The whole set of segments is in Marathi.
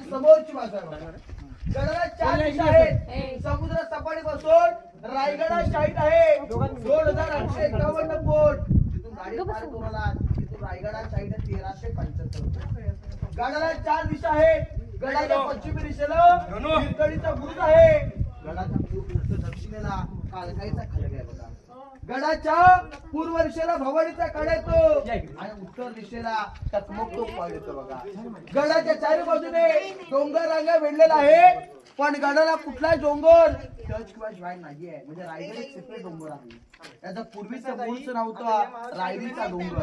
समोरची बाजू आहे बघा. गडाला 4 दिशा आहेत. समुद्र सपाटीपासून रायगडा साईड आहे 2851 फूट. तिथून गाडी पार तुम्हाला तिथून रायगडा साईड आहे 1375. गडाला 4 दिशा आहेत. गडाच्या पश्चिमी दिशेला हिरकणीचा बुरुज आहे. गडाच्या दक्षिणेला कालकाईचा खडक आहे बघा. गडाच्या पूर्व दिशेला भवानीचा कडा येतो आणि उत्तर दिशेला टकमक तो पॉइंट येतो बघा. गडाच्या चारी बाजूने डोंगर रांगा वेढलेला आहे, पण गडाला कुठलाच डोंगर टच किंवा जॉईन नाहीये. म्हणजे रायगड एक सेपरेट डोंगर आहे. त्याचा पूर्वीचं मूळचं नाव होतं रायरीचा डोंगर.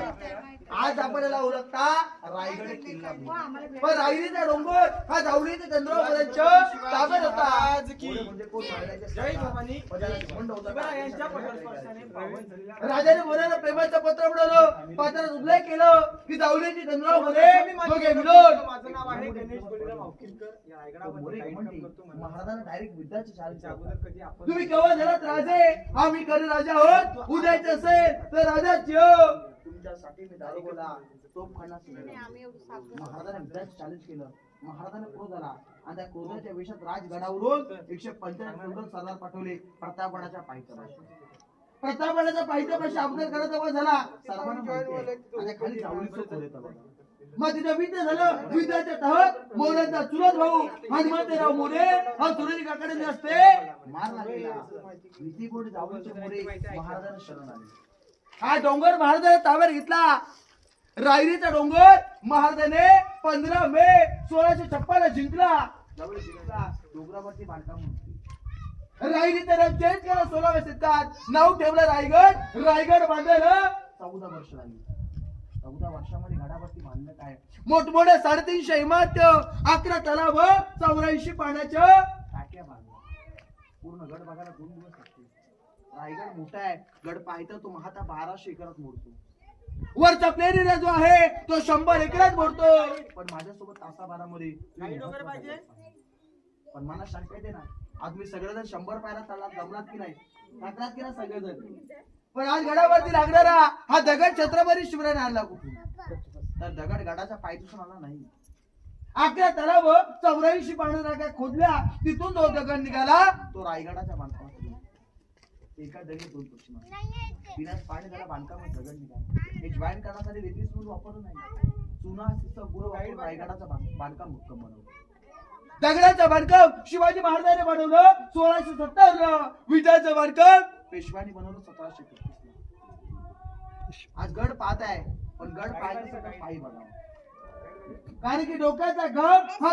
आज आपण याला ओळखता रायगड किल्ला. पण रायरीचा डोंगर हा जावळीच्या चंद्रापर्यंत ताब्यात होता. राजाने बोलायला प्रेमाचं पत्र बनवलं. पत्रात उल्लेख केलं की जावळीच्या चंद्रामध्ये माझं नाव आहे गणेश बळीराम हावकिनकर. या रायगडामध्ये महाराजांना डायरेक्ट विद्यार्थी शाळेच्या अगोदर कधी आपण तुम्ही केव्हा झालात राजे? आम्ही खरे राजा आहोत. उद्याचे असेल तर राजाची हो. तुमच्यासाठी मी दारोगोला तोफखाना महाराजांनी विद्यार्थी चॅलेंज केलं. महाराजांनी क्रोध आला आणि त्या क्रोधाच्या वेशात राजगडावरून 145 किलोमीटर सरदार पाठवले प्रतापगडाच्या पायथ्यापाशी. प्रतापगडाच्या पायथ्यापाशी अफजल खानाचा वध झाला. सर्वांना माहिती आहे. आणि खाली जावळीचं खोल येतं बघा. मग तिथं विद्य झालं. विद्याच्या तहत मोऱ्यांचा चुलत भाऊ हनुमंतराव मोरे हा सुरेश काकाडे असते मारला गेला. विधीपोटी जावळीचे मोरे महाराजांना शरण आले. हा डोंगर महाराजांनी ताब्यात घेतला. रायरीचा डोंगर महाराजाने 15 मे 1656 ला जिंकला. जावळी जिंकला. डोंगरावरती बांधकाम होती. रायरीचं नाव चेंज केलं 16व्या शतकात. नाव ठेवलं रायगड. रायगड बांधायला 14 वर्ष लागली. 14 वर्षामध्ये गडावरती बांधलं काय मोठमोठ्या 350 इमारत, 11 तलाव, 84 पाण्याच्या टाक्या बांधल्या. पूर्ण गड बघायला 2 दिवस लागतील. रायगड मोठा आहे. गड पाहायचा तो महाता 1200 एकरात मोडतो. वरचा प्लेन एरिया जो आहे तो 100 एकरात मोडतो. पण माझ्यासोबत तासाभरामध्ये पण मला शंका येते ना, आज मी सगळेजण 100 पायऱ्या चाललात जमलात की नाही? टाकलात की ना सगळेजण? पण आज गडावरती लागणारा हा दगड छत्रपती शिवरायाने आणला कुठून? तर दगड गडाच्या पायथ्यापासून आला नाही. 11 तलाव, 84 पाण्याच्या खोदल्या. तिथून जो दगड निघाला तो रायगडाच्या बांधकामात. एका दगडी 2 पश्चिम बिनाच पाणी त्याला बांधकाम दगड निघाला. हे जॉईन करण्यासाठी रेती सिमेंट वापरलं नाही. चुना सिसं गुळ वापरून रायगडाचं बांधकाम भक्कम बनवलं. दगडाचं बांधकाम शिवाजी महाराजांनी बनवलं 1670 ला. विटाचं बांधकाम पेशव्यांनी बनवलं 1733 ला. आज गड पाहत आहे, पण गड पाहायचं पायी बघा. कारण की डोक्याचा गड हा